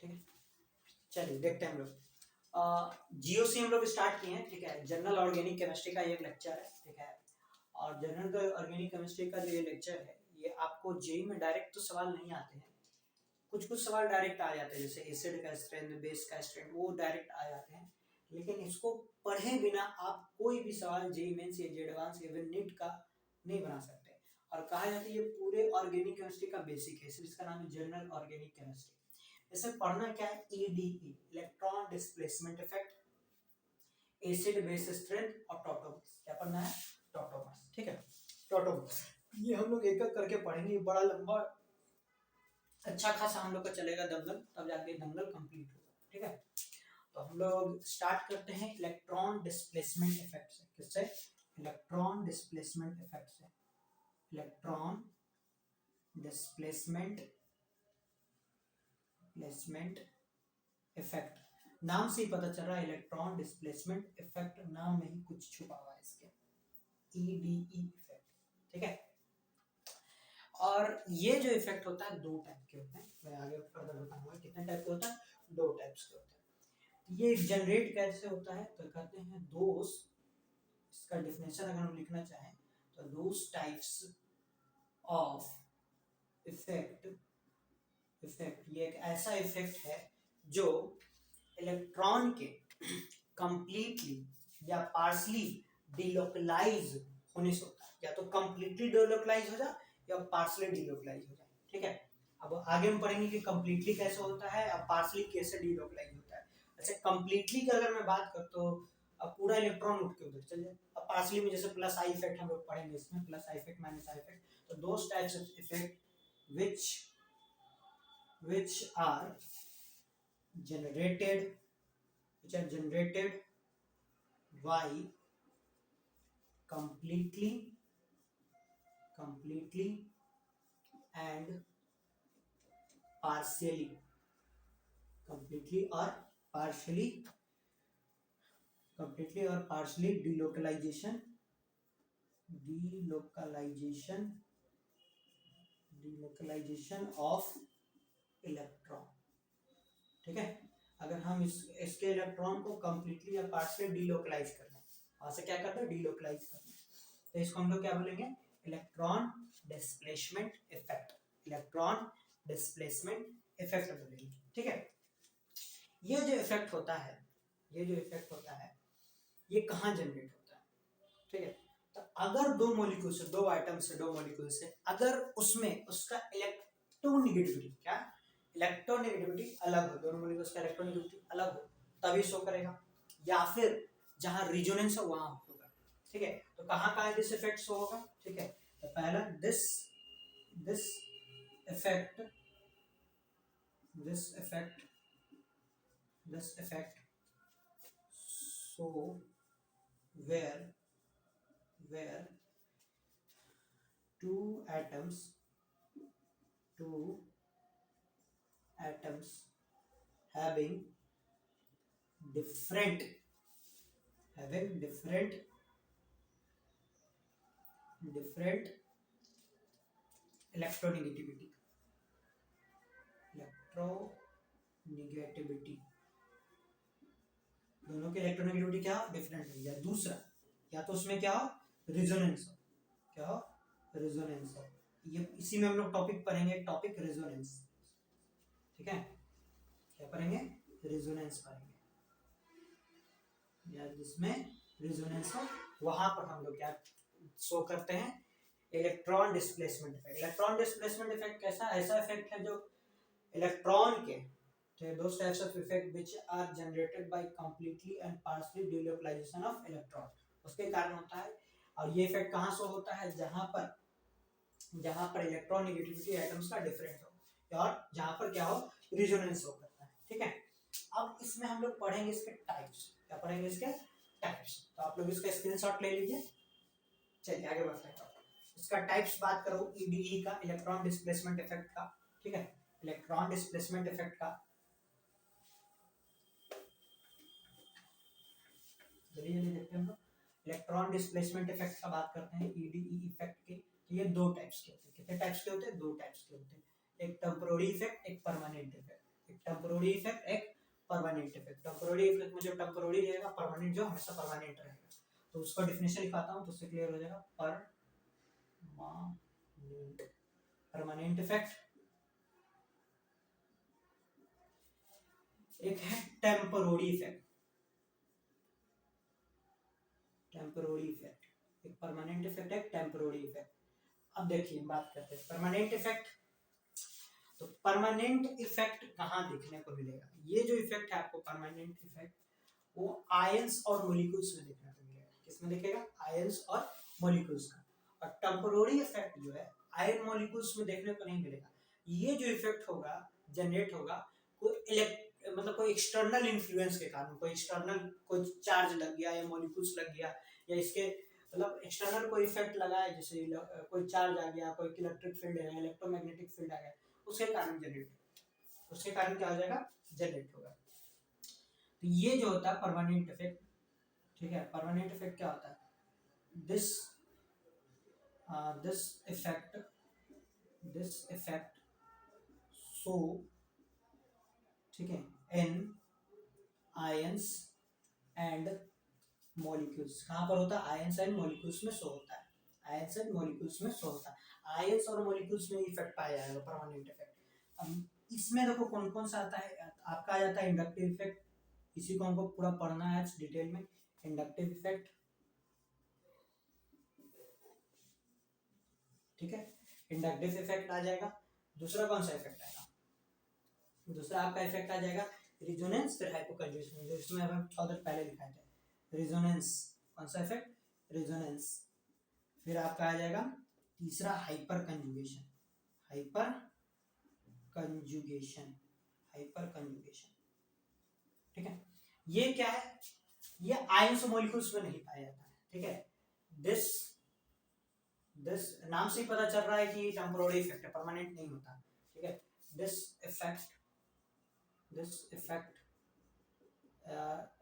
ठीक है, चलिए देखते हैं हम लोग। जीओसी हम लोग स्टार्ट किए हैं, ठीक है। जनरल ऑर्गेनिक केमिस्ट्री का ये लेक्चर है, ठीक है। और जनरल ऑर्गेनिक केमिस्ट्री का जो ये लेक्चर है, ये आपको जेई में डायरेक्ट तो सवाल नहीं आते हैं, कुछ कुछ सवाल डायरेक्ट आ जाते हैं, जैसे एसिड का स्ट्रेंथ, बेस का स्ट्रेंथ, वो डायरेक्ट आ जाते हैं। लेकिन इसको पढ़े बिना आप कोई भी सवाल जेई मेंस या एडवांस इवन नीट का नहीं बना सकते। और कहा जाता है ये पूरे ऑर्गेनिक केमिस्ट्री का बेसिक है, इसलिए इसका नाम है जनरल ऑर्गेनिक केमिस्ट्री। इसे पढ़ना क्या है, EDE, electron displacement effect, acid base strength और टॉटोमर्स। क्या पढ़ना है, टॉटोमर्स, ठीक है। टॉटोमर्स ये हम लोग एक एक करके पढ़ेंगे, बड़ा लंबा अच्छा खासा हम लोग का चलेगा दंगल, तब जाके दंगल कंप्लीट होगा, ठीक है। तो हम लोग स्टार्ट करते हैं इलेक्ट्रॉन डिस्प्लेसमेंट इफेक्ट से। किससे, इलेक्ट्रॉन डिस्प्लेसमेंट इफेक्ट से। इलेक्ट्रॉन डिस्प्लेसमेंट इफेक्ट, नाम से ही पता चल रहा है इलेक्ट्रॉन डिस्प्लेसमेंट इफेक्ट, नाम में ही कुछ छुपा हुआ है इसके, ईडीई इफेक्ट, ठीक है। और ये जो इफेक्ट होता है दो टाइप के होते हैं, मैं आगे फर्दर बताऊंगा कितने टाइप के होता है, दो टाइप्स के होते हैं। ये जनरेट कैसे होता है, तो कहते हैं दोस, इसका डेफिनेशन अगर हम लिखना चाहें तो दोस टाइप्स ऑफ इफेक्ट, ये एक ऐसा इफेक्ट है जो इलेक्ट्रॉन के कंप्लीटली या पार्शली डिलोकलाइज होने से होता है, या तो कंप्लीटली डिलोकलाइज हो जाए या पार्शली डिलोकलाइज हो जाए, ठीक है। अब आगे हम पढ़ेंगे कि कंप्लीटली कैसे होता है और पार्शली कैसे डिलोकलाइज होता है। अच्छा, कंप्लीटली की अगर मैं बात करता तो अब पूरा इलेक्ट्रॉन उठ के उधर चल जाए। अब पार्शली में जैसे प्लस आई इफेक्ट हम लोग पढ़ेंगे, इसमें plus I effect minus I effect, तो those types of effect which are generated by completely and partially, completely or partially delocalization of electron, ठीक है। अगर हम इसके इलेक्ट्रॉन को कंप्लीटली या पार्शियली डिलोकलाइज कर लें, वहां से क्या करते हैं, डिलोकलाइज करते हैं, तो इसको हम लोग क्या बोलेंगे, electron displacement effect, electron displacement effect बोलेंगे, ठीक है। ये जो इफेक्ट होता है, ये कहाँ जनरेट होता है, ठीक है। तो अगर दो मॉलिक्यूल से, दो आइटम से, दो मॉलिक्यूल से, अगर उसमें उसका इलेक्ट्रोनेगेटिविटी, क्या इलेक्ट्रोनेगेटिविटी अलग हो, दोनों मॉलिक्यूल्स का इलेक्ट्रोनेगेटिविटी अलग हो, तभी शो करेगा, या फिर जहां रिजोनेंस हो वहां होगा, ठीक है। तो कहाँ दिस इफेक्ट शो होगा, ठीक है। तो पहला this effect so where two atoms having different electronegativity, दोनों के इलेक्ट्रोनेगेटिविटी क्या डिफरेंट है, या दूसरा, या तो उसमें क्या हो, रेजोनेंस हो, ये इसी में हम लोग टॉपिक पढ़ेंगे, टॉपिक रेजोनेंस, ठीक है। क्या पढ़ेंगे, रेजोनेंस पढ़ेंगे, या जिसमें रेजोनेंस हो वहां पर हम लोग क्या शो करते हैं, electron displacement effect. Electron displacement effect कैसा, ऐसा इफेक्ट है जो इलेक्ट्रॉन के, those types of effect which are generated by completely and partially delocalization of electron, उसके कारण होता है। और ये इफेक्ट कहाँ से होता है, जहां पर इलेक्ट्रॉन नेगेटिविटी एटम्स का डिफरेंट हो, और जहां पर क्या हो, रेजोनेंस हो करता है, ठीक है। अब इसमें हम लोग पढ़ेंगे इसके टाइप्स, क्या पढ़ेंगे, इसके टाइप्स। तो आप लोग इसका स्क्रीनशॉट ले लीजिए, चलिए आगे बढ़ते हैं। इसका टाइप्स बात करो, ईडीई का, इलेक्ट्रॉन डिस्प्लेसमेंट इफेक्ट का, ठीक है। इलेक्ट्रॉन डिस्प्लेसमेंट इफेक्ट का देखते हैं हम लोग। इलेक्ट्रॉन डिस्प्लेसमेंट इफेक्ट का बात करते हैं, ईडीई इफेक्ट के। तो ये दो टाइप्स के होते हैं, कितने टाइप्स के होते हैं, दो टाइप्स के होते हैं, एक टेम्पोररी इफेक्ट, एक परमानेंट इफेक्ट। एक टेम्पोररी इफेक्ट, एक परमानेंट इफेक्ट। टेम्पोररी इफेक्ट में जो टेम्पोररी रहेगा, परमानेंट जो हमेशा परमानेंट रहेगा। तो उसका डेफिनेशन लिखाता हूँ तो उससे क्लियर हो जाएगा। परमानेंट इफेक्ट, एक है टेम्पोररी इफेक्ट। टेम्पोररी इफेक्ट, एक परमानेंट इफेक्ट है, टेम्पोररी इफेक्ट। अब देखिए बात करते हैं परमानेंट इफेक्ट। तो परमानेंट इफेक्ट कहाँ देखने को मिलेगा? ये जो इफेक्ट है आपको परमानेंट इफेक्ट, वो आयंस और मॉलिक्यूल्स में देखने को मिलेगा। किसमें दिखेगा? आयंस और मॉलिक्यूल्स का। और टेम्पोररी इफेक्ट जो है आयन मॉलिक्यूल्स में देखने को नहीं मिलेगा। ये जो इफेक्ट होगा, जनरेट होगा कोई मतलब कोई एक्सटर्नल इन्फ्लुएंस के कारण, कोई एक्सटर्नल कोई चार्ज लग गया या मॉलिक्यूल्स लग गया, या इसके मतलब एक्सटर्नल कोई इफेक्ट लगा है, जैसे कोई चार्ज आ गया, कोई इलेक्ट्रिक फील्ड है, इलेक्ट्रोमैग्नेटिक फील्ड आ गया, उसके कारण जनरेट, उसके कारण क्या हो जाएगा? जनरेट होगा। तो ये जो होता है परमानेंट इफेक्ट, ठीक है। परमानेंट इफेक्ट क्या होता है? दिस इफेक्ट सो, ठीक है, इन आयंस एंड मॉलिक्यूल्स। कहाँ पर होता है? आयंस एंड मॉलिक्यूल्स में शो होता है। आयंस एंड मॉलिक्यूल्स में शो होता है। आयंस और मॉलिक्यूल्स में इफेक्ट पाया जाएगा परमानेंट इफेक्ट। अब इसमें देखो कौन कौन सा आता है। आपका आ जाता है इंडक्टिव इफेक्ट, इसी को हमको पूरा पढ़ना है डिटेल में। इंडक्टिव इफेक्ट, ठीक है, इंडक्टिव इफेक्ट आ जाएगा। दूसरा कौन सा इफेक्ट आएगा? दूसरा आपका इफेक्ट आ जाएगा रिजोनेंस, फिर हाइपोकंजुगेशन, जो इसमें हम थोड़ा देर पहले दिखाए थे। रिजोनेंस, कौन सा इफेक्ट? रिजोनेंस। फिर आपका आ जाएगा तीसरा hyper conjugation. Hyper conjugation, hyper conjugation, ठीक है। ये क्या है? ये आयंस मॉलिक्यूल्स में नहीं पाया जाता है, ठीक है। दिस नाम से ही पता चल रहा है कि टेम्पोररी इफेक्ट है, परमानेंट नहीं होता, ठीक है। This effect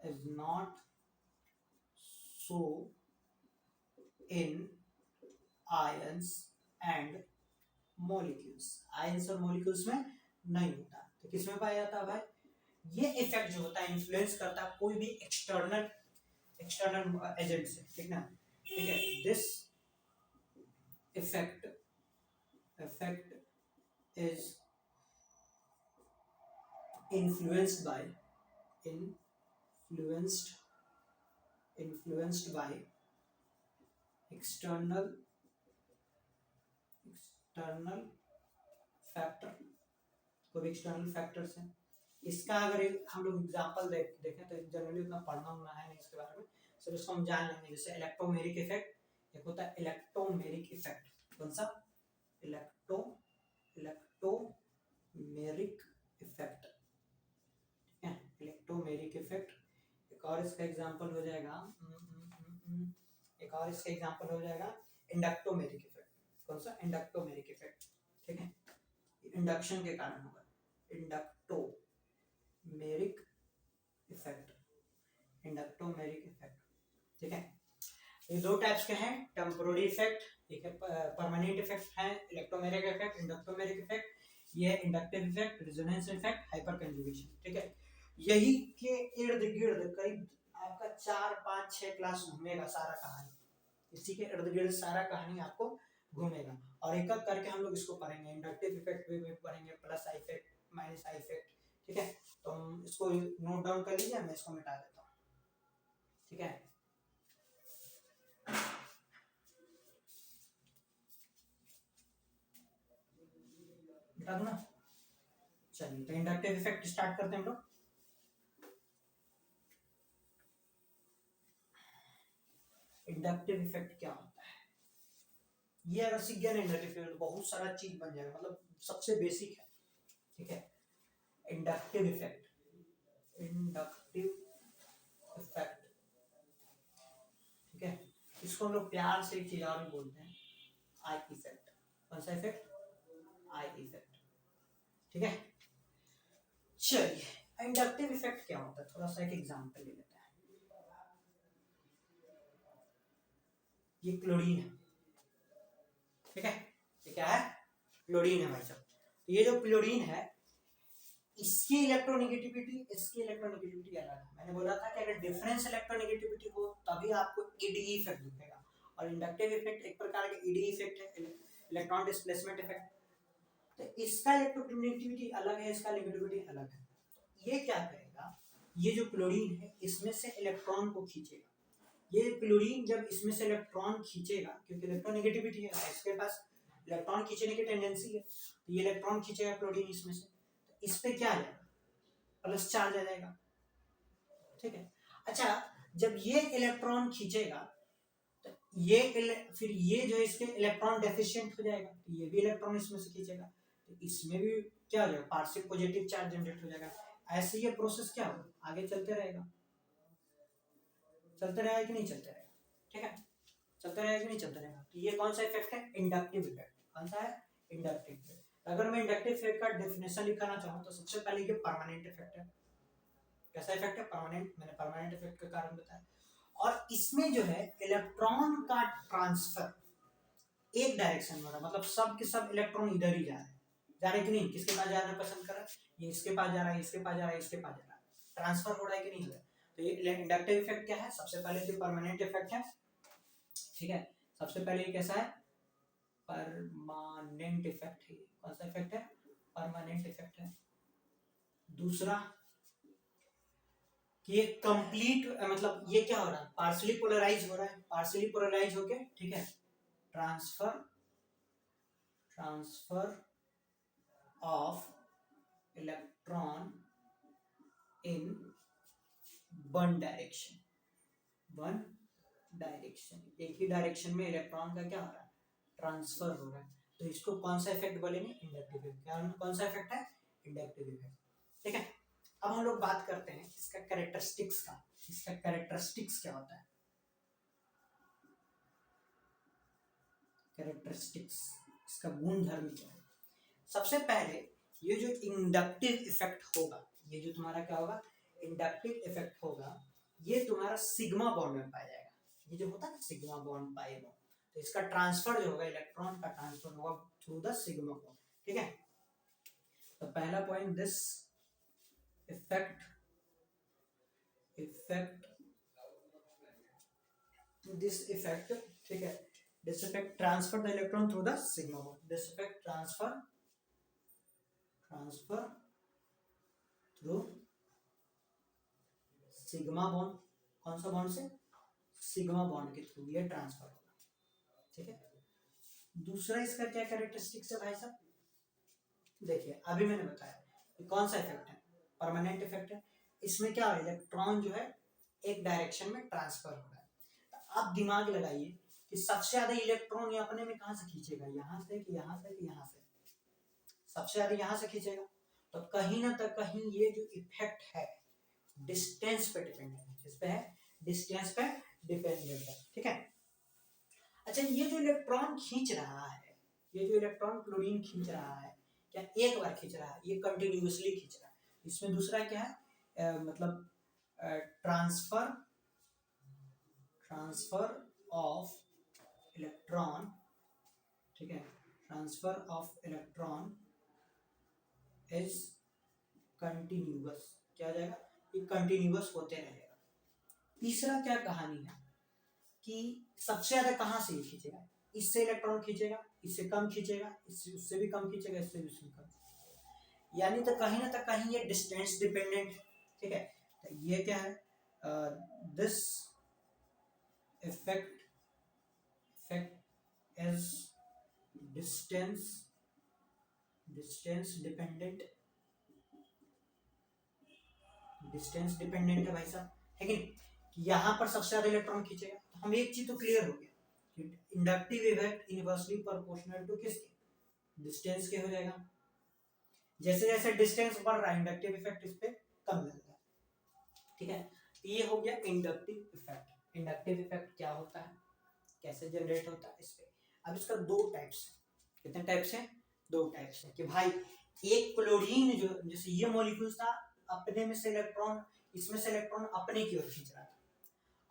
is not so in ions and molecules। Ions और मॉलिक्यूल्स में नहीं होता। तो किसमें पाया जाता है भाई? ये इफेक्ट जो होता है इन्फ्लुएंस करता है कोई भी एक्सटर्नल एजेंट से, ठीक ना, ठीक है। This effect is influenced by external factor, कोई भी एक्सटर्नल फैक्टर्स हैं। इसका अगर हम लोग एग्जांपल देखें तो जनरली उतना पढ़ना होना है नहीं इसके बारे में, सिर्फ इसको हम जान लेंगे। जैसे इलेक्ट्रोमेरिक इफेक्ट, एक होता है इलेक्ट्रोमेरिक इफेक्ट। कौन सा? इलेक्ट्रोमेरिक इफेक्ट, ठीक है, इलेक्ट्रोमेरिक इफेक्ट। एक और इसका एग्जांपल हो जाएगा इंडक्टोमेरिक इफेक्ट। कौन सा? इंडक्टोमेरिक इफेक्ट, ठीक है। इंडक्शन के कारण होगा, इंडक्टोमेरिक इफेक्ट, ठीक है। ये दो टाइप्स के हैं, टेम्पोररी इफेक्ट, एक है परमानेंट इफेक्ट है इलेक्ट्रोमेरिक इफेक्ट, इंडक्टोमेरिक इफेक्ट। ये है inductive effect, resonance effect, hyper conjugation, ठीक है। यही के इर्द गिर्द करीब आपका 4 5 6 क्लास घूमेगा सारा कहानी। इसी के इर्द गिर्द सारा कहानी आपको घूमेगा, और एक एक करके हम लोग इसको पढ़ेंगे। इंडक्टिव इफेक्ट भी पढ़ेंगे, plus I effect, minus I effect, ठीक है। तो हम इसको नोट डाउन कर लीजिए, मैं इसको मिटा देता हूँ, ठीक है। मिटा दूं ना? चलिए, तो इंडक्टिव इफेक्ट स्टार्ट करते हैं हम लोग। इंडक्टिव इफेक्ट क्या होता है? ये अगर सीख गया ना इंडक्टिव इफेक्ट, बहुत सारा चीज बन जाएगा, मतलब सबसे बेसिक है, ठीक है। इंडक्टिव इफेक्ट, ठीक है। इसको हम लोग प्यार से एक चीज और भी बोलते हैं, आई इफेक्ट। कौन सा इफेक्ट? आई इफेक्ट, ठीक है। चलिए, इंडक्टिव इफेक्ट क्या होता है, थोड़ा सा एक एग्जांपल ले लेते हैं। ये क्लोरीन है, ठीक है। ये क्या है? क्लोरीन है भाई साहब। ये जो क्लोरीन है, इसकी इलेक्ट्रोनेगेटिविटी इसकी इलेक्ट्रोनेगेटिविटी अलग है। मैंने बोला था कि अगर डिफरेंस इलेक्ट्रोनेगेटिविटी हो तभी आपको ईडी इफेक्ट दिखेगा, और इंडक्टिव इफेक्ट एक प्रकार का ईडी इफेक्ट है, इलेक्ट्रॉन डिस्प्लेसमेंट इफेक्ट। तो इसका इलेक्ट्रोनेगेटिविटी अलग है, इसका नेगेटिविटी अलग है। ये क्या करेगा, ये जो क्लोरीन है इसमें से इलेक्ट्रॉन को खींचेगा। ये क्लोरीन जब इसमें से इलेक्ट्रॉन खींचेगा, क्योंकि इलेक्ट्रोनेगेटिविटी है, इसके पास इलेक्ट्रॉन खींचने की टेंडेंसी है, तो ये इलेक्ट्रॉन खींचेगा क्लोरीन इसमें से, तो इस पे क्या आ जाएगा, प्लस चार्ज आ जाएगा। ठीक है। अच्छा, जब ये इलेक्ट्रॉन खींचेगा तो फिर ये जो इसके इलेक्ट्रॉन डेफिशिएंट हो जाएगा, तो ये भी इलेक्ट्रॉन इसमें से खींचेगा, तो इसमें भी क्या हो जाएगा, पार्शियल पॉजिटिव चार्ज जनरेट हो जाएगा। ऐसे ये प्रोसेस क्या होगा, आगे चलते रहेगा, चलते रहेगा कि नहीं चलते रहेगा। ठीक है, चलते रहेगा कि नहीं चलते रहेगा। तो ये कौन सा इफेक्ट है, इंडक्टिव इफेक्ट। कौन सा है, इंडक्टिव इफेक्ट। अगर मैं इंडक्टिव इफेक्ट का डेफिनेशन लिखाना चाहूँ तो सबसे पहले ये परमानेंट इफेक्ट है। कैसा इफेक्ट है, परमानेंट। मैंने परमानेंट इफेक्ट का कारण बताया। और इसमें जो है इलेक्ट्रॉन का ट्रांसफर एक डायरेक्शन में हो रहा है, मतलब सब के सब इलेक्ट्रॉन इधर ही जा रहे हैं, जा रहे कि नहीं, किसके पास जाना पसंद कर रहा है, ये इसके पास जा रहा है, इसके पास जा रहा है, इसके पास जा रहा है, ट्रांसफर हो रहा है कि नहीं हो रहा है। तो ये इंडक्टिव इफेक्ट क्या है, सबसे पहले तो परमानेंट इफेक्ट है। ठीक है, सबसे पहले ये कैसा है, परमानेंट इफेक्ट है। कौन सा इफेक्ट है, परमानेंट इफेक्ट है। दूसरा कि ये कंप्लीट, मतलब ये क्या हो रहा है, पार्शियली पोलराइज हो रहा है, पार्शियली पोलराइज होके, ठीक है, transfer of electron in one direction, one direction, एक ही डायरेक्शन में इलेक्ट्रॉन का क्या हो रहा है, ट्रांसफर हो रहा है। तो इसको कौन सा इफेक्ट बोलेंगे, इंडक्टिव इफेक्ट। कौन सा इफेक्ट है, इंडक्टिव इफेक्ट। ठीक है, अब हम लोग बात करते हैं इसका कैरेक्टरिस्टिक्स का। इसका कैरेक्टरिस्टिक्स क्या होता है, कैरेक्टरिस्टिक्स, इसका गुण धर्म क्या है। सबसे पहले ये जो इंडक्टिव इफेक्ट होगा, ये जो तुम्हारा क्या होगा, इंडक्टिव इफेक्ट होगा, ये तुम्हारा सिग्मा बॉन्ड में पाया जाएगा। ये जो होता है ना सिग्मा बॉन्ड पाई बॉन्ड, तो इसका ट्रांसफर जो होगा, इलेक्ट्रॉन का ट्रांसफर होगा थ्रू द सिग्मा बॉन्ड। ठीक है, तो पहला पॉइंट, दिस इफेक्ट ठीक है, this effect transfer the electron through the sigma bond. This effect transfer through sigma bond. कौन सा बॉन्ड से, सिग्मा बॉन्ड के थ्रू ये ट्रांसफर होगा। ठीक है, दूसरा इसका क्या कैरेक्टरिस्टिक्स है भाई साहब, देखिए अभी मैंने बताया कौन सा इफेक्ट है, परमानेंट इफेक्ट है। इसमें क्या है, इलेक्ट्रॉन जो है एक डायरेक्शन में ट्रांसफर हो रहा है। तो आप दिमाग लगाइए कि सबसे ज्यादा इलेक्ट्रॉन ये अपने में कहां से खींचेगा, यहां से कि यहां से कि यहां से, सबसे ज्यादा यहां से खींचेगा। तो कहीं ना कहीं ये जो इफेक्ट है डिस्टेंस पे डिपेंडेंट है, किस पे है, डिस्टेंस पे डिपेंडेंट है। ठीक है, अच्छा ये जो इलेक्ट्रॉन खींच रहा है, ये जो इलेक्ट्रॉन क्लोरीन खींच रहा है, क्या एक बार खींच रहा है, ये कंटिन्यूअसली खींच रहा है। इसमें दूसरा क्या है, मतलब ट्रांसफर ऑफ इलेक्ट्रॉन, ठीक है, transfer of electron is continuous, क्या जाएगा, ये कंटिन्यूअस होते रहेगा। तीसरा क्या कहानी है कि सबसे ज्यादा कहां से खींचेगा, इससे इलेक्ट्रॉन खींचेगा, इससे कम खींचेगा, इससे उससे भी कम खींचेगा, इससे भी उससे कम, यानी तो कहीं ना कहीं ये डिस्टेंस डिपेंडेंट। ठीक है, तो ये क्या है, this effect is distance dependent, distance dependent है भाई साहब, है कि नहीं, यहाँ पर सबसे ज्यादा इलेक्ट्रॉन खींचेगा। तो हम एक चीज तो क्लियर हो गया कि inductive effect inversely proportional to किसके, डिस्टेंस के हो जाएगा। जैसे जैसे डिस्टेंस बढ़ रहा है इंडक्टिव इफेक्ट इस पे कम लगेगा। ठीक है, ये हो गया इंडक्टिव इफेक्ट। इंडक्टिव इफेक्ट क्या होता है, कैसे जनरेट होता है, इस पे। अब इसका दो टाइप्स, कितने टाइप्स हैं, दो टाइप्स है कि भाई एक क्लोरीन जो, जैसे ये मॉलिक्यूल था, अपने में से इलेक्ट्रॉन, इसमें से इलेक्ट्रॉन अपने की ओर खींच रहा था।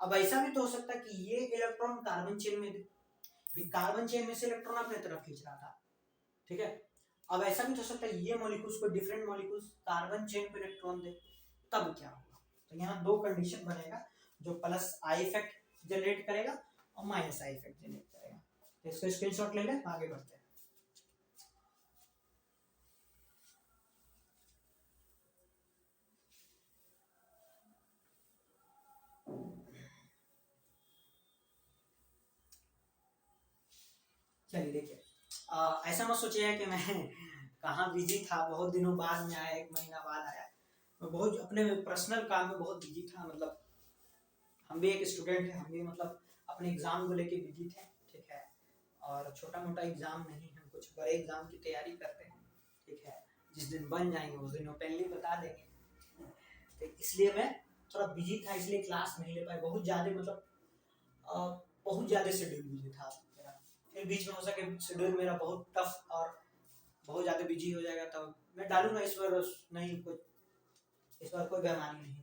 अब ऐसा भी तो हो सकता है कि ये इलेक्ट्रॉन कार्बन चेन में, कार्बन चेन में से इलेक्ट्रॉन अपने तरफ खींच रहा था। ठीक है, अब ऐसा भी तो हो सकता है ये मॉलिक्यूल्स को डिफरेंट मॉलिक्यूल्स कार्बन चेन पे इलेक्ट्रॉन दे, तब क्या होगा? तो यहाँ दो कंडीशन बनेगा, जो प्लस आई इफेक्ट जनरेट करेगा और माइनस आई इफेक्ट जनरेट करेगा। तो इसको स्क्रीनशॉट ले लें, आगे बढ़ते हैं। चलिए देखिए, ऐसा मत सोचिए कि मैं कहाँ बिजी था, बहुत दिनों बाद में आया, 1 महीना बाद आया। मैं बहुत अपने पर्सनल काम में बहुत बिजी था, मतलब हम भी एक स्टूडेंट है, हम भी मतलब अपने एग्जाम को लेके बिजी थे, ठीक है। और छोटा मोटा एग्जाम नहीं, हम कुछ बड़े एग्जाम की तैयारी करते हैं, ठीक है। जिस दिन बन जाएंगे उस दिन ओपनली बता देंगे। तो इसलिए मैं थोड़ा बिजी था, इसलिए क्लास नहीं ले पाए, बहुत ज़्यादा मतलब बहुत ज़्यादा शेड्यूल बिजी था मेरा। फिर बीच में हो सके शेड्यूल मेरा बहुत टफ और बहुत ज़्यादा बिजी हो जाएगा, तो मैं डालूंगा इस बार नहीं, कुछ इस बार कोई बेईमानी नहीं,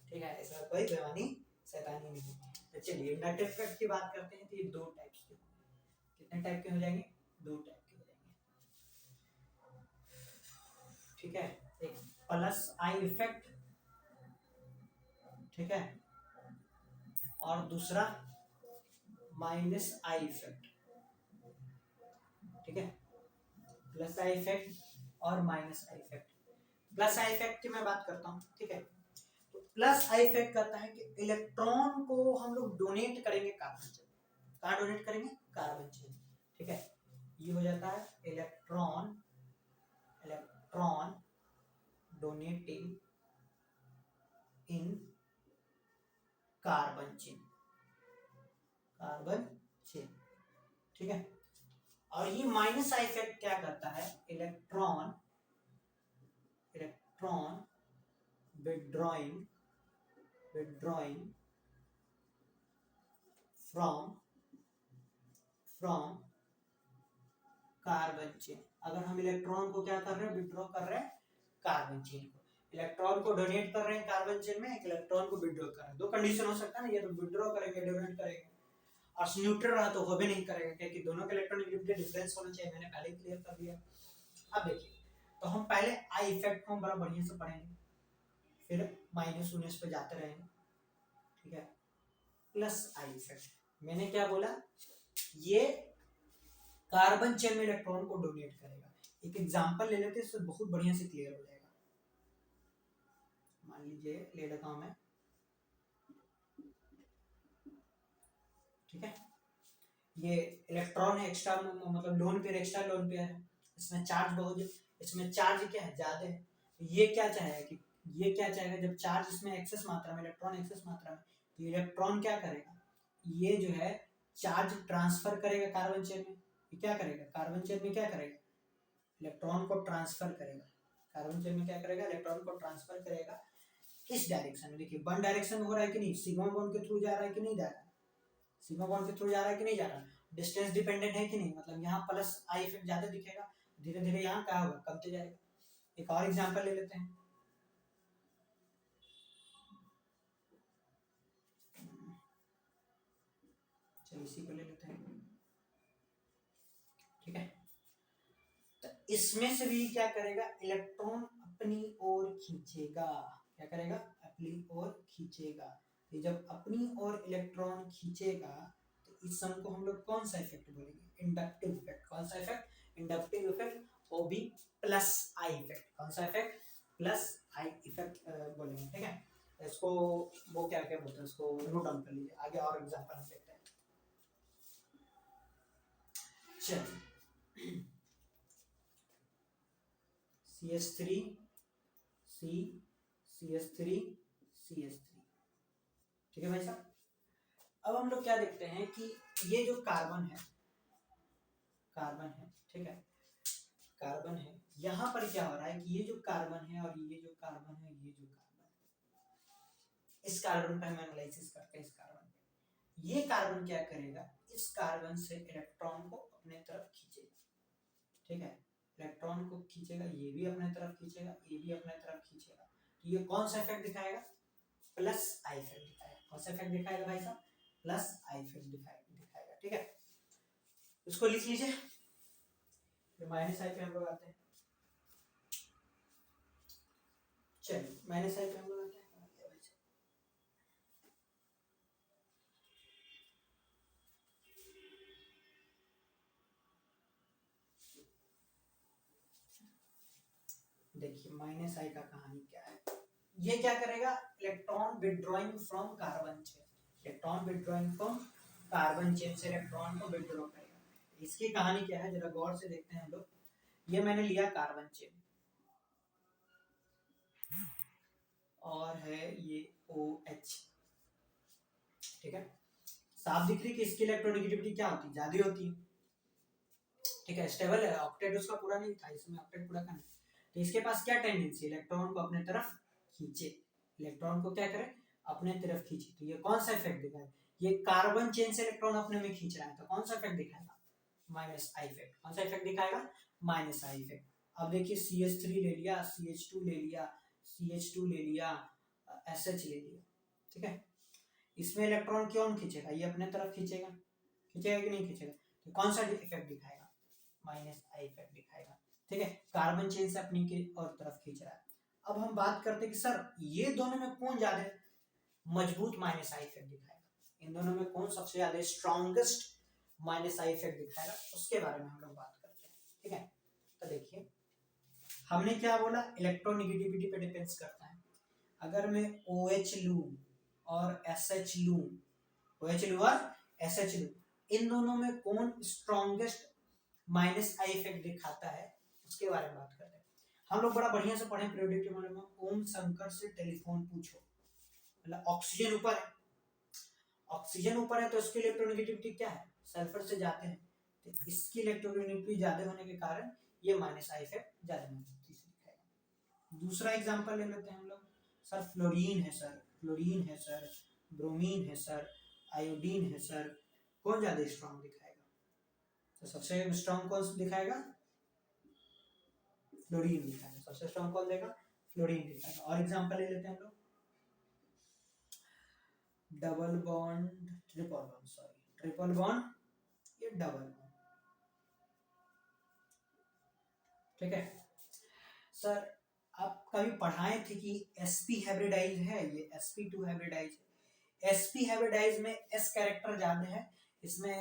ठीक है, इस बार कोई बेईमानी शैतानी नहीं। तो चलिए इंडक्टिव इफेक्ट की बात करते हैं। तो ये दो टाइप्स के, कितने टाइप के हो जाएंगे? 2 टाइप के हो जाएंगे, ठीक है। एक प्लस आई इफेक्ट, ठीक है, और दूसरा माइनस आई इफेक्ट, ठीक है। प्लस आई इफेक्ट और minus I effect. Plus I effect की मैं बात करता हूँ, ठीक है। तो प्लस आई इफेक्ट कहता है कि इलेक्ट्रॉन को हम लोग डोनेट करेंगे कार्बन चेन। कहाँ डोनेट करेंगे? कार्बन चेन, ठीक है। ये हो जाता है इलेक्ट्रॉन डोनेटिंग इन कार्बन चेन, ठीक है। और ये माइनस आई इफेक्ट क्या करता है? Electron withdrawing from carbon chain. अगर हम इलेक्ट्रॉन को क्या कर रहे हैं? विड्रॉ कर रहे हैं कार्बन चेन को। इलेक्ट्रॉन को डोनेट कर रहे हैं कार्बन चेन में, एक इलेक्ट्रॉन को विड्रॉ कर रहे हैं। दो कंडीशन हो सकता है ना, ये तो विड्रॉ करेंगे, डोनेट करेंगे। और न्यूट्रल रहा तो हो भी नहीं करेगा, क्योंकि दोनों के इलेक्ट्रॉन डिफरेंस होना चाहिए, मैंने पहले ही क्लियर कर दिया। अब देखिए, तो हम पहले आई इफेक्ट को बड़ा बढ़िया से पढ़ेंगे, फिर माइनस उन्नीस पे जाते रहेंगे, ठीक है। प्लस आई इफेक्ट, मैंने क्या बोला? ये कार्बन चेन में इलेक्ट्रॉन को डोनेट करेगा। एक एग्जांपल ले लेते हैं, इससे बहुत बढ़िया से क्लियर हो जाएगा। मान लीजिए ले लेता हूं मैं, ठीक है। ये इलेक्ट्रॉन है, एक्स्ट्रा मतलब lone pair, extra lone pair है, इसमें चार्ज बहुत है, इसमें चार्ज क्या है? ज्यादा है। ये क्या चाहेगा कि ये क्या चाहेगा? जब चार्ज इसमें एक्सेस मात्रा में, इलेक्ट्रॉन एक्सेस मात्रा में, तो इलेक्ट्रॉन क्या करेगा? ये जो है चार्ज ट्रांसफर करेगा कार्बन चेन में। ये क्या करेगा? कार्बन चेन में क्या करेगा? इलेक्ट्रॉन को ट्रांसफर करेगा। कार्बन चेन में क्या करेगा? इलेक्ट्रॉन को ट्रांसफर करेगा। किस डायरेक्शन में? देखिए वन डायरेक्शन में हो रहा है कि नहीं? सिग्मा बॉन्ड के थ्रू जा रहा है कि नहीं जा रहा है? सिग्मा बॉन्ड के थ्रू जा रहा है कि नहीं जा रहा है? डिस्टेंस डिपेंडेंट है कि नहीं? मतलब यहाँ प्लस आई इफेक्ट ज्यादा दिखेगा, धीरे धीरे यहाँ क्या होगा? कमते जाएगा। एक और एग्जांपल ले लेते हैं, चलिए इसी को ले लेते हैं, ठीक है। तो इसमें से भी क्या करेगा? इलेक्ट्रॉन अपनी ओर खींचेगा। क्या करेगा? अपनी ओर खींचेगा। ये जब अपनी ओर इलेक्ट्रॉन खींचेगा, तो इस सम को हम लोग कौन सा इफेक्ट बोलेंगे? Inductive effect. कौन सा इफेक्ट? इंडक्टिव इफेक्ट, वो भी प्लस आई इफेक्ट। कौन सा इफेक्ट? प्लस आई इफेक्ट बोलेंगे, ठीक है। इसको वो क्या क्या बोलते हैं, इसको नोट डाउन कर लीजिए, आगे और एग्जांपल हम देखते हैं। चलिए CH3 C CH3 CH3, ठीक है भाई साहब। अब हम लोग क्या देखते हैं कि ये जो कार्बन है, ठीक है, कार्बन है, यहाँ पर क्या हो रहा है कि ये जो कार्बन है और ये जो कार्बन है, ये जो कार्बन है, इस कार्बन पे हम एनालिसिस करते हैं। इस कार्बन पे ये कार्बन क्या करेगा? इस कार्बन से इलेक्ट्रॉन को अपने तरफ खींचेगा, ठीक है। इलेक्ट्रॉन को खींचेगा, ये भी अपने तरफ खींचेगा, ये भी अपने तरफ खींचेगा। तो ये कौन सा इफेक्ट दिखाएगा? प्लस आई इफेक्ट दिखाएगा। कौन सा इफेक्ट दिखाएगा भाई साहब? प्लस आई इफेक्ट दिखाएगा, ठीक है। इसको लिख लीजिए, फिर माइनस आई पे हम लोग आते हैं। चलिए माइनस आई पे हम लोग आते हैं। देखिए माइनस आई का कहानी क्या है, ये क्या करेगा, electron withdrawing from carbon chain, electron withdrawing from carbon chain से इलेक्ट्रॉन को विड्रॉ करेगा। इसकी कहानी क्या है जरा गौर से देखते हैं हम लोग। ये मैंने लिया कार्बन चेन और है ये OH, ठीक है। साफ दिख रही कि इसकी इलेक्ट्रोनेगेटिविटी क्या होती है, ज्यादा होती है, ठीक है। स्टेबल है, ऑक्टेट उसका पूरा नहीं था, इसमें ऑक्टेट पूरा करना। तो इसके पास क्या टेंडेंसी, इलेक्ट्रॉन को अपने तरफ खींचे, इलेक्ट्रॉन को क्या करे, अपने तरफ खींचे। तो ये कौन सा इफेक्ट दिखाएगा, ये कार्बन चेन से इलेक्ट्रॉन अपने में खींच रहा है, तो कौन सा इफेक्ट दिखाएगा, माइनस आई इफेक्ट। कौन सा इफेक्ट दिखाएगा, माइनस आई इफेक्ट। अब देखिए CH3 ले लिया, CH2 ले लिया, CH2 ले लिया, SH ले लिया, ठीक है। इसमें इलेक्ट्रॉन क्यों खींचेगा, ये अपने तरफ खींचेगा, खींचेगा कि नहीं खींचेगा, तो कौन सा इफेक्ट दिखाएगा, माइनस आई इफेक्ट दिखाएगा, ठीक है। कार्बन चेन से अपनी के और तरफ खींच रहा है। अब हम बात करते हैं कि सर ये दोनों में कौन ज्यादा मजबूत माइनस आई इफेक्ट दिखाएगा, इन दोनों में कौन सबसे ज्यादा स्ट्रॉन्गेस्ट माइनस आई इफेक्ट दिखाएगा, उसके बारे में हम लोग बात करते हैं, ठीक है। तो देखिए हमने क्या बोला, इलेक्ट्रोनेगेटिविटी पे डिपेंड्स करता है। अगर मैं OH लूं और SH लूं, OH लूं और SH लूं, इन दोनों में कौन स्ट्रॉन्गेस्ट माइनस आई इफेक्ट दिखाता है, उसके बारे में बात करते हैं। हम लोग बड़ा बढ़िया से पढ़े पीरियोडिक टेबल में, ओम शंकर से टेलीफोन पूछो, मतलब ऑक्सीजन ऊपर है, ऑक्सीजन ऊपर है तो इसकी इलेक्ट्रोनेगेटिविटी क्या है, सल्फर से जाते हैं, तो इसकी इलेक्ट्रोनेगेटिविटी ज्यादा होने के कारण ये माइनस आई इफेक्ट ज्यादा मजबूती से दिखाएगा। दूसरा एग्जांपल ले लेते हैं हम लोग, सर फ्लोरीन है सर, फ्लोरीन है सर, ब्रोमीन है सर, आयोडीन है सर, कौन ज्यादा स्ट्रॉन्ग दिखाएगा, तो सबसे स्ट्रॉन्ग कौन दिखाएगा, फ्लोरीन दिखाएगा, सबसे स्ट्रॉन्ग कौन देगा, फ्लोरीन दिखाएगा। और एग्जांपल ले लेते हैं हम लोग, double bond, triple bond, sorry triple bond, ये डबल बॉन्ड, ठीक है। सर आप कभी पढ़ाए थे कि sp हाइब्रिडाइज है, ये sp2 हाइब्रिडाइज है। sp हाइब्रिडाइज में s कैरेक्टर ज्यादा है, इसमें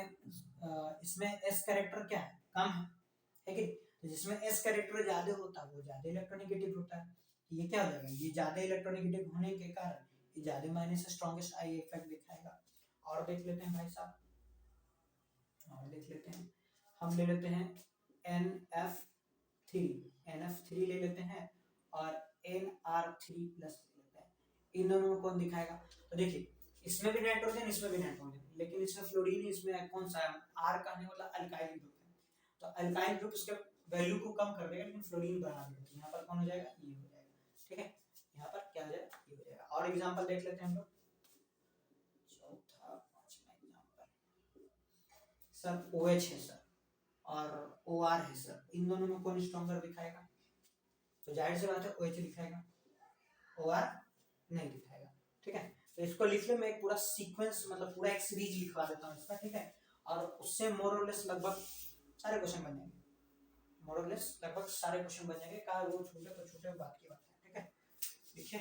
s कैरेक्टर क्या है, कम है कि, तो जिसमें s कैरेक्टर ज्यादा होता है वो ज्यादा इलेक्ट्रोनेगेटिव होता है। ये क्या हो जाएगा, ये ज्यादा इलेक्ट्रोनेगेटिव होने के कारण ये ज्यादा माइनस स्ट्रॉन्गेस्ट आई इफेक्ट दिखाएगा। और देख लेते हैं भाई साहब, और देख लेते हैं, हम ले लेते हैं NF3, NF3 ले लेते हैं और NR3 प्लस ले लेते हैं, इन दोनों में कौन दिखाएगा। तो देखिए इसमें भी नाइट्रोजन, इसमें भी नाइट्रोजन, लेकिन इसमें फ्लोरीन, इसमें कौन सा R का आने वाला अल्काइल ग्रुप है, तो अल्काइल ग्रुप इसके वैल्यू को कम कर देगा, लेकिन फ्लोरीन बढ़ा देगा, तो यहाँ पर कौन हो जाएगा, ये हो जाएगा, ठीक है। यहाँ पर क्या हो जाएगा, ये हो जाएगा। और एग्जांपल देख लेते हैं हम लोग, चौथा पांचवा एग्जांपल, सर OH है सर और OR है सर, इन दोनों में कौन स्ट्रॉन्गर दिखाएगा, तो जाहिर सी बात है OH दिखाएगा, OR नहीं दिखाएगा, ठीक है। तो इसको लिख ले, मैं एक पूरा सीक्वेंस मतलब पूरा एक सीरीज लिखवा देता हूँ इसका, ठीक है। और उससे मोर और लेस लगभग सारे क्वेश्चन बन जाएंगे, मोर और लेस लगभग सारे क्वेश्चन बन जाएंगे, का वो छोटे तो छोटे बात की बात है, ठीक है। देखिए